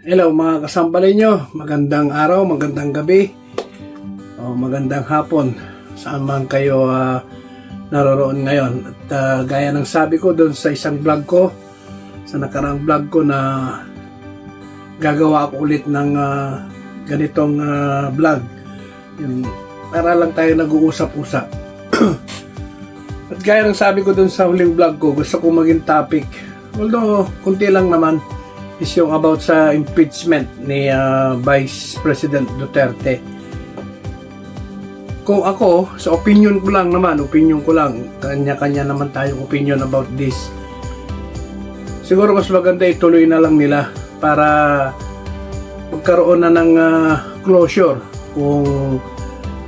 Hello mga kasambalay nyo, magandang araw, magandang gabi, o magandang hapon, saan man kayo naroroon ngayon. At gaya ng sabi ko doon sa isang vlog ko, sa nakaraang vlog ko na gagawa ako ulit ng ganitong vlog. Yung, para lang tayo nag-uusap-usap. At gaya ng sabi ko doon sa huling vlog ko, gusto ko maging topic, although kunti lang naman, is yung about sa impeachment ni Vice President Duterte. Kung ako, sa opinion ko lang, kanya-kanya naman tayong opinion about this. Siguro mas maganda ituloy na lang nila para magkaroon na ng closure kung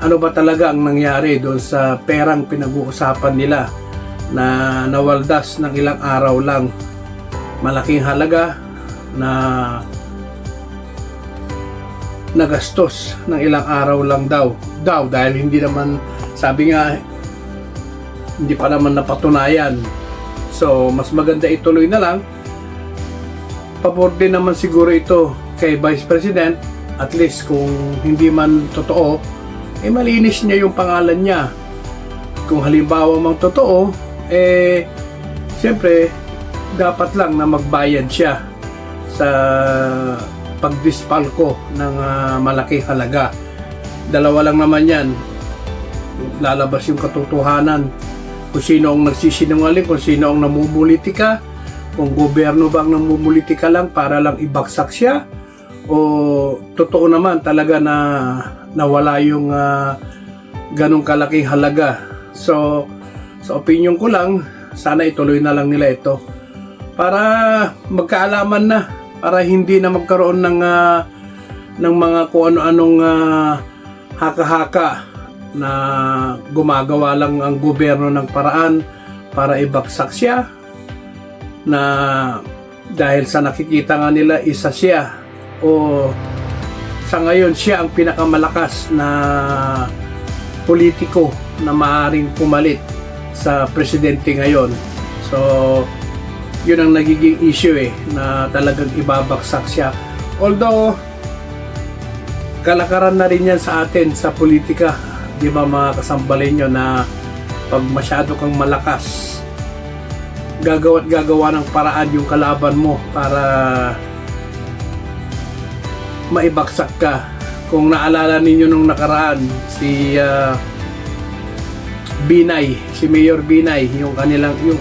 ano ba talaga ang nangyari doon sa perang pinag-uusapan nila na nawaldas ng ilang araw lang. Malaking halaga na nagastos ng ilang araw lang daw dahil hindi naman, sabi nga, hindi pa naman napatunayan. So mas maganda ituloy na lang. Pabor din naman siguro ito kay Vice President, at least kung hindi man totoo, malinis niya yung pangalan niya. Kung halimbawa mang totoo, siyempre dapat lang na magbayad siya sa pagdispalko ng malaking halaga. Dalawa lang naman yan. Lalabas yung katotohanan kung sino ang nagsisinungaling, kung sino ang namumulitika, kung gobyerno ba ang namumulitika lang para lang ibagsak siya, o totoo naman talaga na nawala yung ganong kalaking halaga. So sa opinion ko lang, sana ituloy na lang nila ito para magkaalaman na, para hindi na magkaroon ng mga kung ano-anong haka-haka na gumagawa lang ang gobyerno ng paraan para ibagsak siya, na dahil sa nakikita nga nila isa siya, o sa ngayon siya ang pinakamalakas na politiko na maaaring pumalit sa presidente ngayon. So yun ang nagiging issue na talagang ibabagsak siya. Although kalakaran na rin yan sa atin sa politika, di ba mga kasambalin nyo, na pag masyado kang malakas, gagawa ng paraan yung kalaban mo para maibagsak ka. Kung naalala ninyo nung nakaraan, si Binay, si Mayor Binay, yung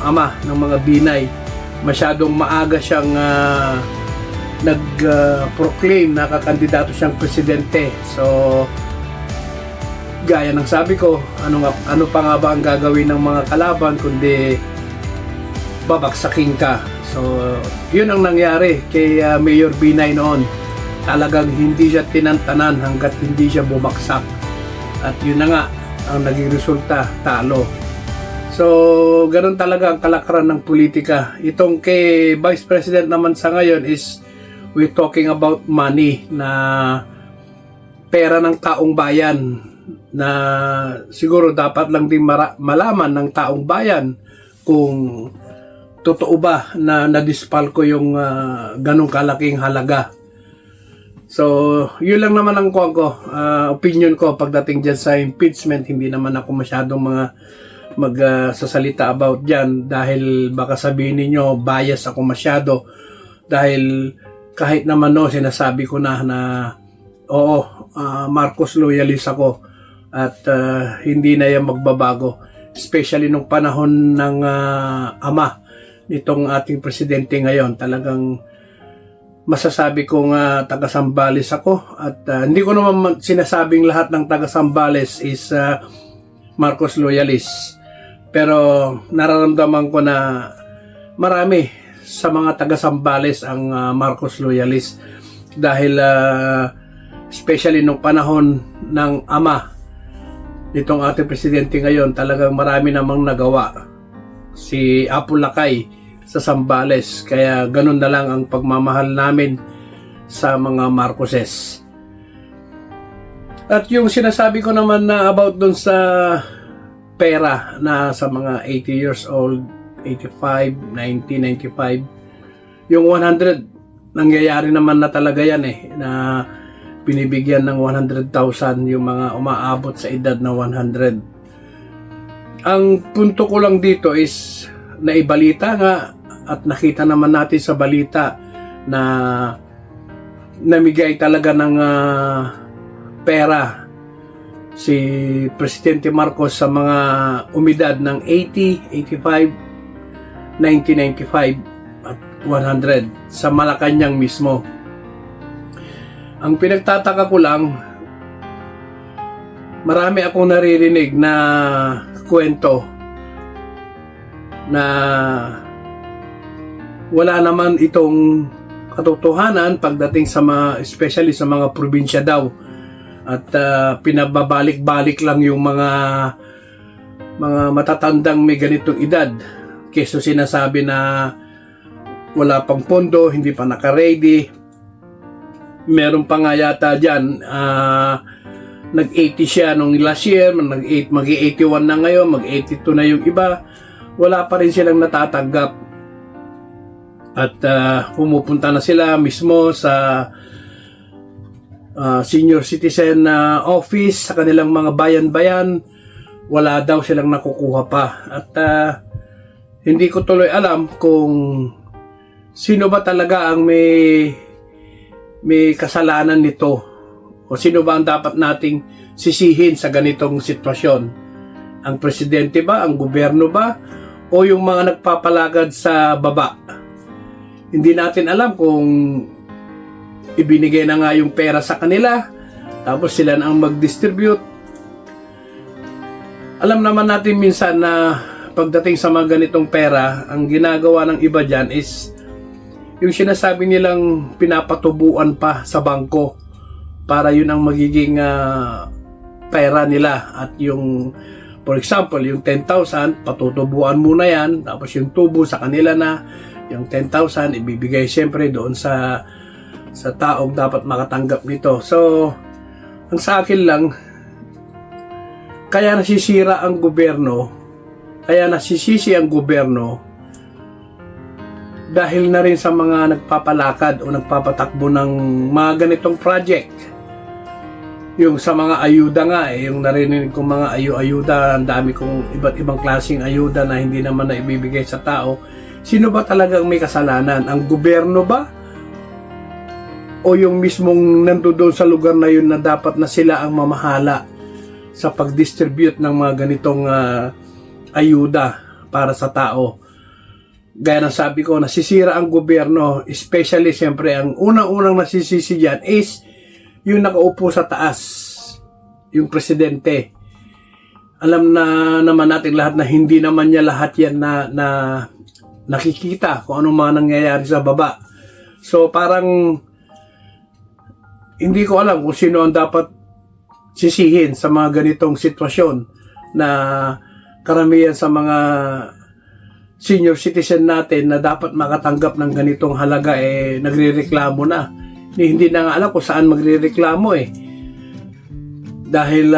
ama ng mga Binay, masyadong maaga siyang nag-proclaim na kakandidato siyang presidente. So gaya ng sabi ko, ano pa nga ba ang gagawin ng mga kalaban kundi babagsakin ka. So yun ang nangyari kay Mayor Binay noon. Talagang hindi siya tinantanan hanggat hindi siya bumagsak, at yun na nga ang naging resulta, talo. So ganun talaga ang kalakaran ng politika. Itong kay Vice President naman sa ngayon is we're talking about money, na pera ng taong bayan, na siguro dapat lang din malaman ng taong bayan kung totoo ba na nadispalko yung ganong kalaking halaga. So yun lang naman ang opinion ko pagdating dyan sa impeachment. Hindi naman ako masyadong magsasalita about dyan, dahil baka sabihin ninyo bias ako masyado, dahil kahit naman sinasabi ko na oo, Marcos loyalist ako, at hindi na yan magbabago, especially nung panahon ng ama nitong ating presidente ngayon. Talagang masasabi kong taga-Sambales ako, at hindi ko naman sinasabing lahat ng taga-Sambales is Marcos loyalist, pero nararamdaman ko na marami sa mga taga-Sambales ang Marcos loyalist, dahil especially nung panahon ng ama nitong ating presidente ngayon, talagang marami namang nagawa si Apo Lakay sa Sambales. Kaya ganun na lang ang pagmamahal namin sa mga Marcoses. At yung sinasabi ko naman na about dun sa pera na sa mga 80 years old, 85, 90, 95, yung 100 nangyayari naman na talaga yan na binibigyan ng 100,000 yung mga umaabot sa edad na 100. Ang punto ko lang dito is naibalita nga at nakita naman natin sa balita na namigay talaga ng pera si Presidente Marcos sa mga umidad ng 80, 85, 90, 95 at 100 sa Malacanang mismo. Ang pinagtataka ko lang, marami akong naririnig na kwento na wala naman itong katotohanan pagdating sa mga, especially sa mga probinsya daw, at pinababalik-balik lang yung mga matatandang may ganitong edad kaysa sinasabi na wala pang pondo, hindi pa naka-ready. Meron pa nga yata dyan, nag-80 siya nung last year, mag-81 na ngayon, mag-82 na yung iba. Wala pa rin silang natatanggap. At pumupunta na sila mismo sa senior citizen office sa kanilang mga bayan-bayan. Wala daw silang nakukuha pa. At hindi ko tuloy alam kung sino ba talaga ang may kasalanan nito, o sino ba ang dapat nating sisihin sa ganitong sitwasyon. Ang presidente ba, ang gobyerno ba, o yung mga nagpapalagad sa baba? Hindi natin alam kung ibinigay na nga yung pera sa kanila, tapos sila na ang mag-distribute. Alam naman natin minsan na pagdating sa mga ganitong pera, ang ginagawa ng iba dyan is yung sinasabi nilang pinapatubuan pa sa bangko para yun ang magiging pera nila. At yung, for example, yung 10,000, patutubuan muna yan, tapos yung tubo sa kanila na, yung 10,000 ibibigay siyempre doon sa taong dapat makatanggap nito. So, ang sa akin lang, kaya nasisira ang gobyerno, kaya nasisisi ang gobyerno dahil na rin sa mga nagpapalakad o nagpapatakbo ng mga ganitong project. Yung sa mga ayuda nga, yung narinig kong mga ayuda, ang dami kong iba't ibang klaseng ayuda na hindi naman na ibibigay sa tao. Sino ba talagang may kasalanan? Ang gobyerno ba? O yung mismong nandoon sa lugar na yun na dapat na sila ang mamahala sa pag-distribute ng mga ganitong ayuda para sa tao? Gaya ng sabi ko, nasisira ang gobyerno, especially siyempre ang unang-unang nasisisi dyan is yung nakaupo sa taas, yung presidente. Alam na naman natin lahat na hindi naman niya lahat yan na nakikita kung anong mga nangyayari sa baba. So parang hindi ko alam kung sino ang dapat sisihin sa mga ganitong sitwasyon na karamihan sa mga senior citizen natin na dapat makatanggap ng ganitong halaga nagrereklamo na. Hindi na nga alam kung saan magrereklamo dahil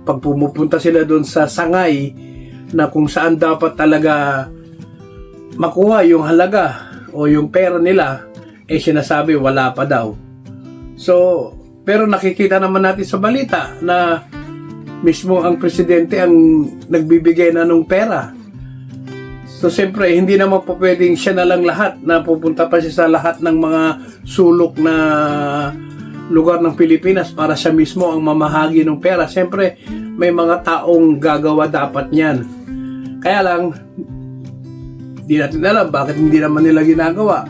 pag pumupunta sila doon sa sangay na kung saan dapat talaga makuha yung halaga o yung pera nila, sinasabi wala pa daw. So, pero nakikita naman natin sa balita na mismo ang presidente ang nagbibigay na ng pera. So, siyempre, hindi naman po pwedeng siya na lang lahat na pupunta pa siya sa lahat ng mga sulok na lugar ng Pilipinas para siya mismo ang mamahagi ng pera. Siyempre, may mga taong gagawa dapat niyan. Kaya lang, hindi natin alam bakit hindi naman nila ginagawa.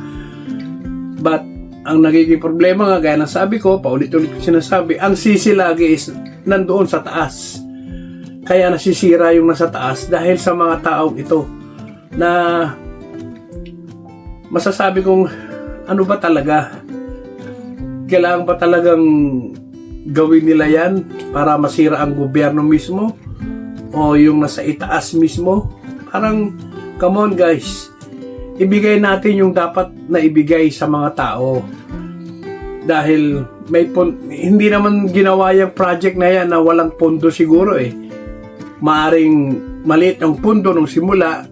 But, ang nagiging problema nga, gaya ng sabi ko, paulit-ulit ko sinasabi, ang sisi lagi is nandoon sa taas. Kaya nasisira yung nasa taas dahil sa mga taong ito na masasabi kong ano ba talaga? Kailangan ba talagang gawin nila yan para masira ang gobyerno mismo? O yung nasa itaas mismo? Parang, come on guys, ibigay natin yung dapat na ibigay sa mga tao. Dahil hindi naman ginawa yung project na yan na walang pondo siguro Maaring maliit ang pondo nung simula,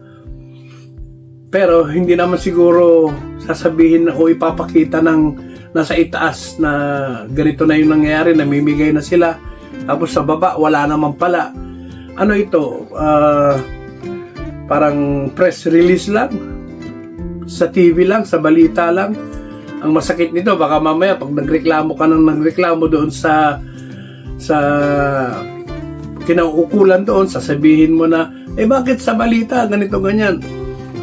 Pero hindi naman siguro sasabihin o ipapakita ng nasa itaas na ganito na yung nangyayari, namimigay na sila. Tapos sa baba, wala naman pala. Ano ito? Parang press release lang. Sa TV lang, sa balita lang. Ang masakit nito, baka mamaya pag nagreklamo ka ng nagreklamo doon sa kinauukulan doon, sasabihin mo na, bakit sa balita, ganito, ganyan.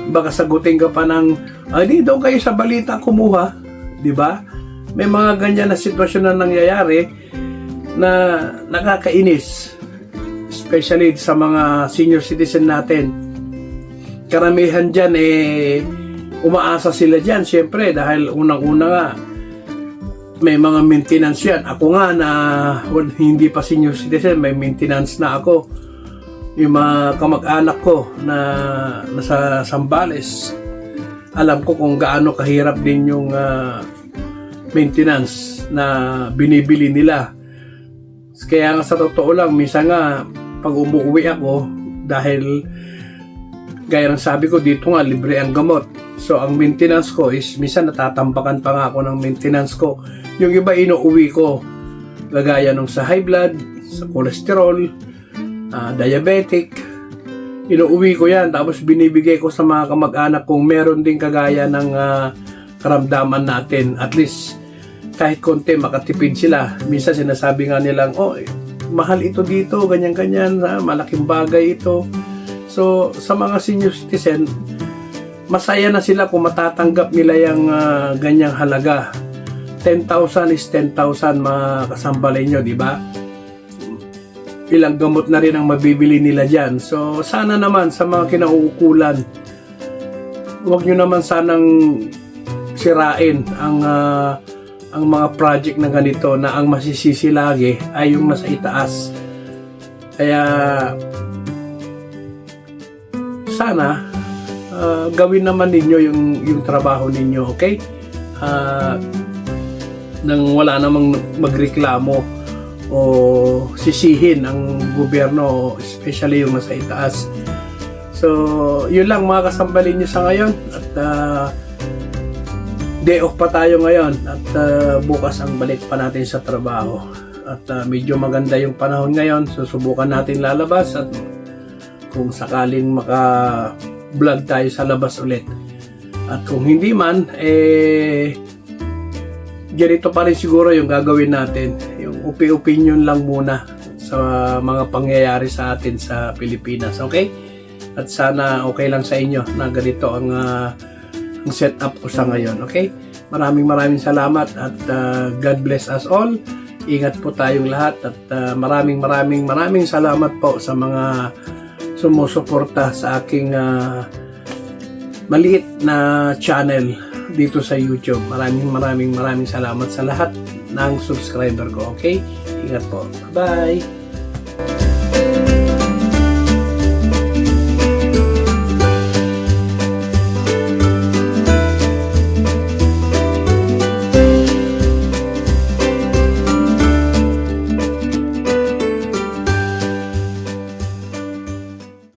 Baka sagutin ka pa ng, di doon kayo sa balita kumuha, di ba? May mga ganyan na sitwasyon na nangyayari na nakakainis, especially sa mga senior citizen natin. Karamihan dyan umaasa sila dyan, syempre, dahil unang-una nga may mga maintenance yan. Ako nga na hindi pa senior citizen, may maintenance na ako. Yung mga kamag-anak ko na nasa Zambales, alam ko kung gaano kahirap din yung maintenance na binibili nila. Kaya nga sa totoo lang, minsan nga pag umuwi ako, dahil gaya ng sabi ko dito nga, libre ang gamot. So ang maintenance ko is minsan natatambakan pa nga ako ng maintenance ko. Yung iba inuuwi ko, gagaya nung sa high blood, sa cholesterol, diabetic, inuuwi ko yan, tapos binibigay ko sa mga kamag-anak kung meron din kagaya ng karamdaman natin. At least kahit konti makatipid sila. Minsan sinasabi nga nilang, mahal ito dito, ganyan-ganyan, malaking bagay ito. So sa mga senior citizen, masaya na sila kung matatanggap nila yung ganyang halaga. 10,000 is 10,000, mga kasambalay nyo, di ba? Ilang gamot na rin ang mabibili nila dyan. So sana naman sa mga kinauukulan, huwag nyo naman sanang sirain ang mga project na ganito na ang masisisi lagi ay yung nasa itaas. Kaya sana gawin naman ninyo yung trabaho ninyo, okay? Nang wala namang magreklamo o sisihin ang gobyerno, especially yung nasa itaas. So yun lang mga kasambalin nyo sa ngayon, at day off pa tayo ngayon, at bukas ang balik pa natin sa trabaho. At medyo maganda yung panahon ngayon, susubukan natin lalabas, at kung sakaling maka-vlog tayo sa labas ulit. At kung hindi man, ganito pa rin siguro yung gagawin natin. Yung opinion lang muna sa mga pangyayari sa atin sa Pilipinas. Okay? At sana okay lang sa inyo na ganito ang setup ko sa ngayon. Okay? Maraming salamat, at God bless us all. Ingat po tayong lahat, at maraming salamat po sa mga sumusuporta sa aking maliit na channel dito sa YouTube. Maraming salamat sa lahat ng subscriber ko. Okay? Ingat po. Bye-bye!